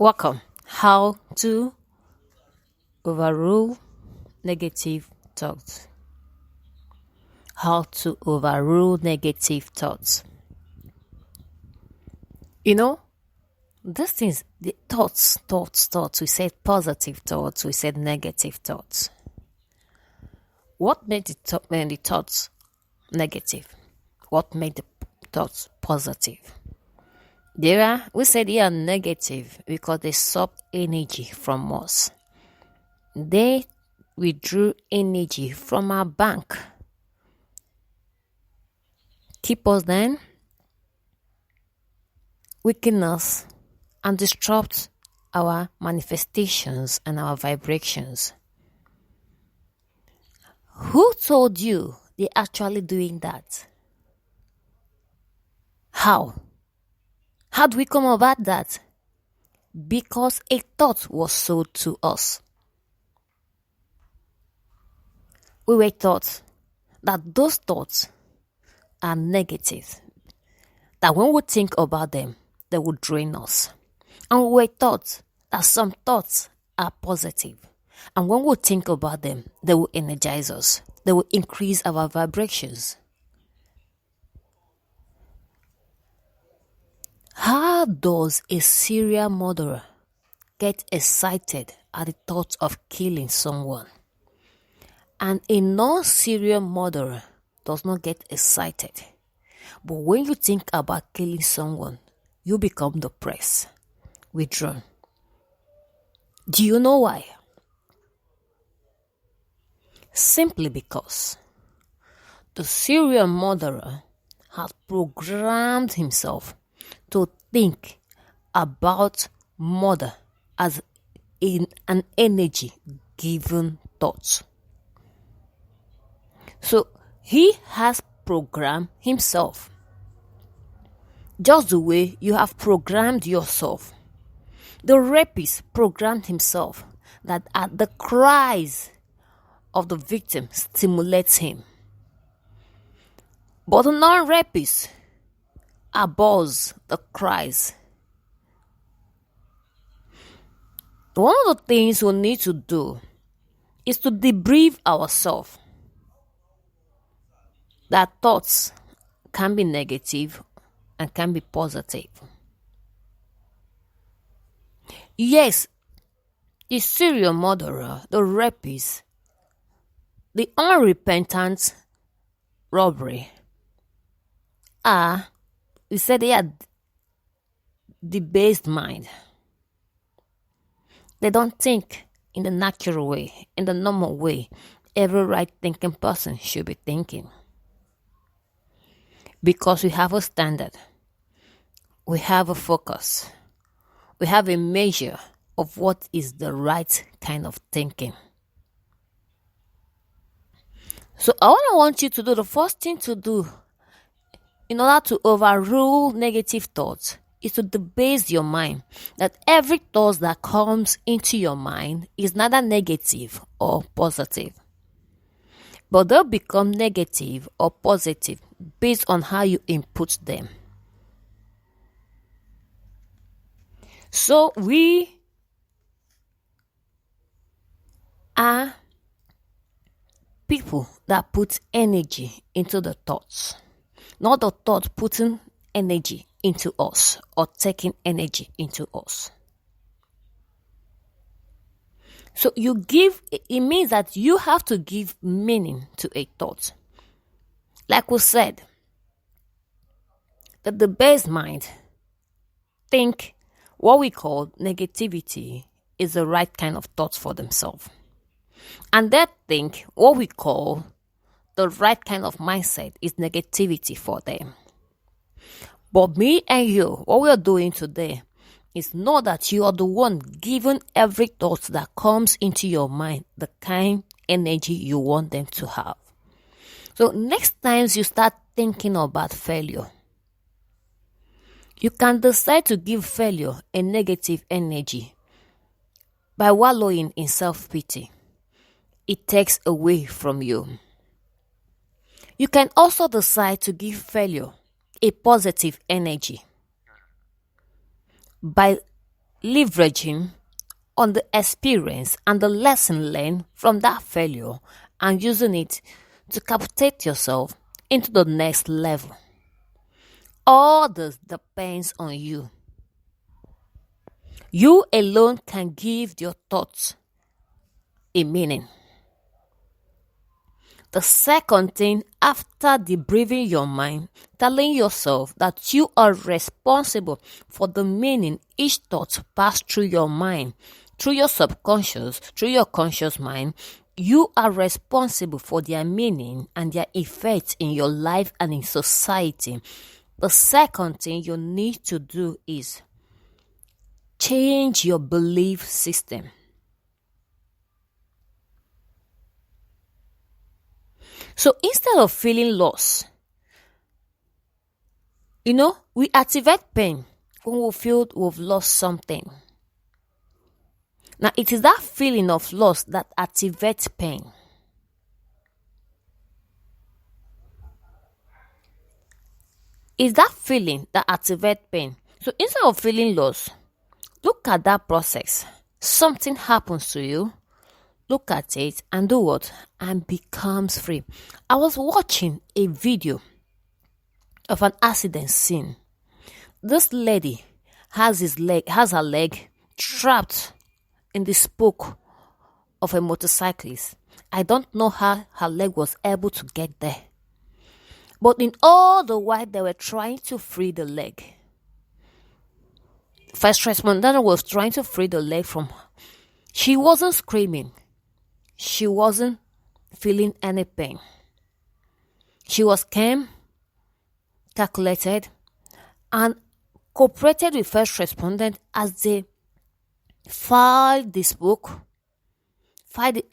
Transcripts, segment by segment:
Welcome. How to overrule negative thoughts. How to overrule negative thoughts. You know, these things, the thoughts. We said positive thoughts, we said negative thoughts. What made the thoughts negative? What made the thoughts positive? We said they are negative because they sucked energy from us. They withdrew energy from our bank. Keep us then, weaken us, and disrupt our manifestations and our vibrations. Who told you they're actually doing that? How? How do we come about that? Because a thought was sold to us. We were taught that those thoughts are negative, that when we think about them, they will drain us. And we were taught that some thoughts are positive, and when we think about them, they will energize us, they will increase our vibrations. How does a serial murderer get excited at the thought of killing someone? And a non-serial murderer does not get excited. But when you think about killing someone, you become depressed, withdrawn. Do you know why? Simply because the serial murderer has programmed himself to think about murder as an energy given thought. So he has programmed himself just the way you have programmed yourself. The rapist programmed himself that at the cries of the victim stimulates him. But the non-rapist abhors the cries. One of the things we need to do is to debrief ourselves that thoughts can be negative and can be positive. Yes, the serial murderer, the rapist, the unrepentant robbery we said they are debased mind. They don't think in the natural way, in the normal way every right thinking person should be thinking. Because we have a standard, we have a focus, we have a measure of what is the right kind of thinking. So all I want you to do, the first thing to do in order to overrule negative thoughts is to debase your mind, that every thought that comes into your mind is neither negative or positive, but they'll become negative or positive based on how you input them. So we are people that put energy into the thoughts, not the thought putting energy into us or taking energy into us. So it means that you have to give meaning to a thought. Like we said, that the base mind think what we call negativity is the right kind of thoughts for themselves. And they think what we call the right kind of mindset is negativity for them. But me and you, what we are doing today is know that you are the one giving every thought that comes into your mind the kind energy you want them to have. So next time you start thinking about failure, you can decide to give failure a negative energy by wallowing in self-pity. It takes away from you. You can also decide to give failure a positive energy by leveraging on the experience and the lesson learned from that failure and using it to catapult yourself into the next level. All this depends on you. You alone can give your thoughts a meaning. The second thing, after debriefing your mind, telling yourself that you are responsible for the meaning each thought passed through your mind, through your subconscious, through your conscious mind, you are responsible for their meaning and their effect in your life and in society. The second thing you need to do is change your belief system. So instead of feeling lost, we activate pain when we feel we've lost something. Now, it is that feeling of loss that activates pain. It's that feeling that activates pain. So instead of feeling lost, look at that process. Something happens to you. Look at it and do what? And becomes free. I was watching a video of an accident scene. This lady has her leg trapped in the spoke of a motorcyclist. I don't know how her leg was able to get there. But in all the while they were trying to free the leg. First responder was trying to free the leg from her. She wasn't screaming. She wasn't feeling any pain. She was calm, calculated, and cooperated with first respondent as they filed the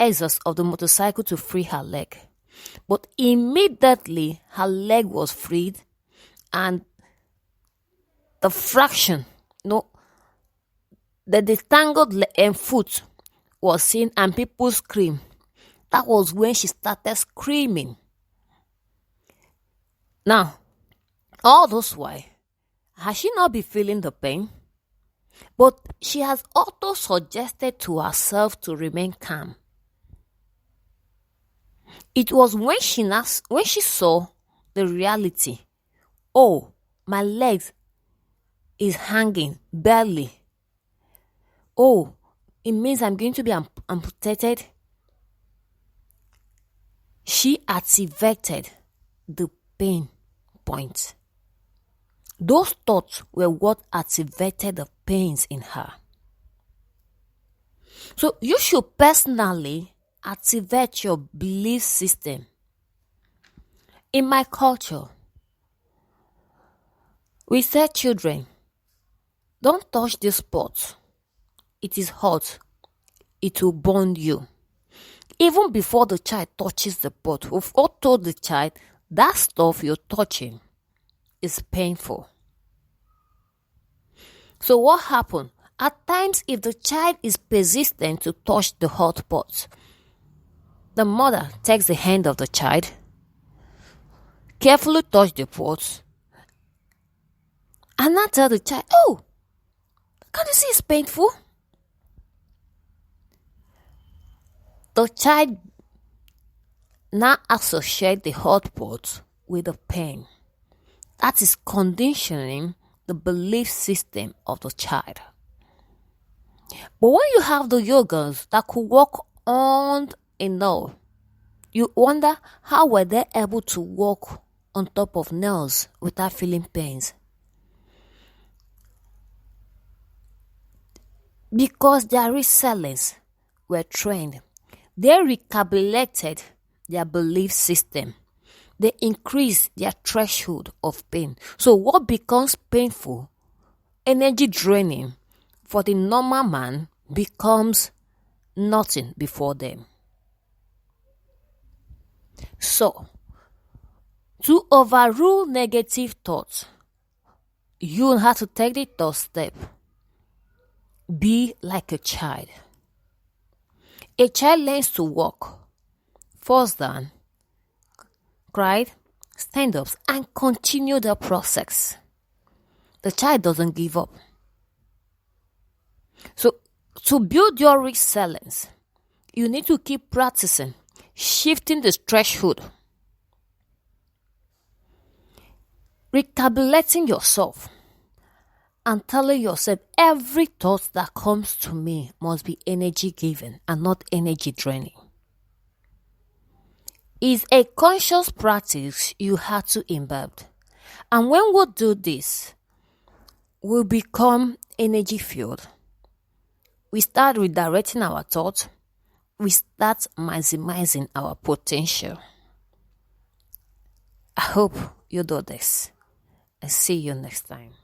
exhaust of the motorcycle to free her leg. But immediately her leg was freed and the fraction, the detangled foot was seen and people screamed. That was when she started screaming. Now, all this while, has she not been feeling the pain? But she has also suggested to herself to remain calm. It was when she saw the reality. Oh, my legs is hanging barely. Oh, it means I'm going to be amputated. She activated the pain point. Those thoughts were what activated the pains in her. So you should personally activate your belief system. In my culture, we say, children, don't touch this spot. It is hot. It will burn you. Even before the child touches the pot, we've all told the child that stuff you're touching is painful. So what happened? At times, if the child is persistent to touch the hot pot, the mother takes the hand of the child, carefully touch the pot, and now tell the child, oh, can't you see it's painful? The child now associates the hot pot with the pain. That is conditioning the belief system of the child. But when you have the yogis that could walk on enough, you wonder how were they able to walk on top of nails without feeling pains. Because their resellers were trained. They recalibrated their belief system. They increased their threshold of pain. So what becomes painful, energy draining for the normal man becomes nothing before them. So, to overrule negative thoughts, you have to take the third step. Be like a child. A child learns to walk, falls down, cried, stand ups, and continue the process. The child doesn't give up. So, to build your resilience, you need to keep practicing, shifting the threshold, recalibrating yourself, and telling yourself every thought that comes to me must be energy giving and not energy draining. It's a conscious practice you have to imbibe. And when we do this, we become energy filled. We start redirecting our thoughts. We start maximizing our potential. I hope you do this. I see you next time.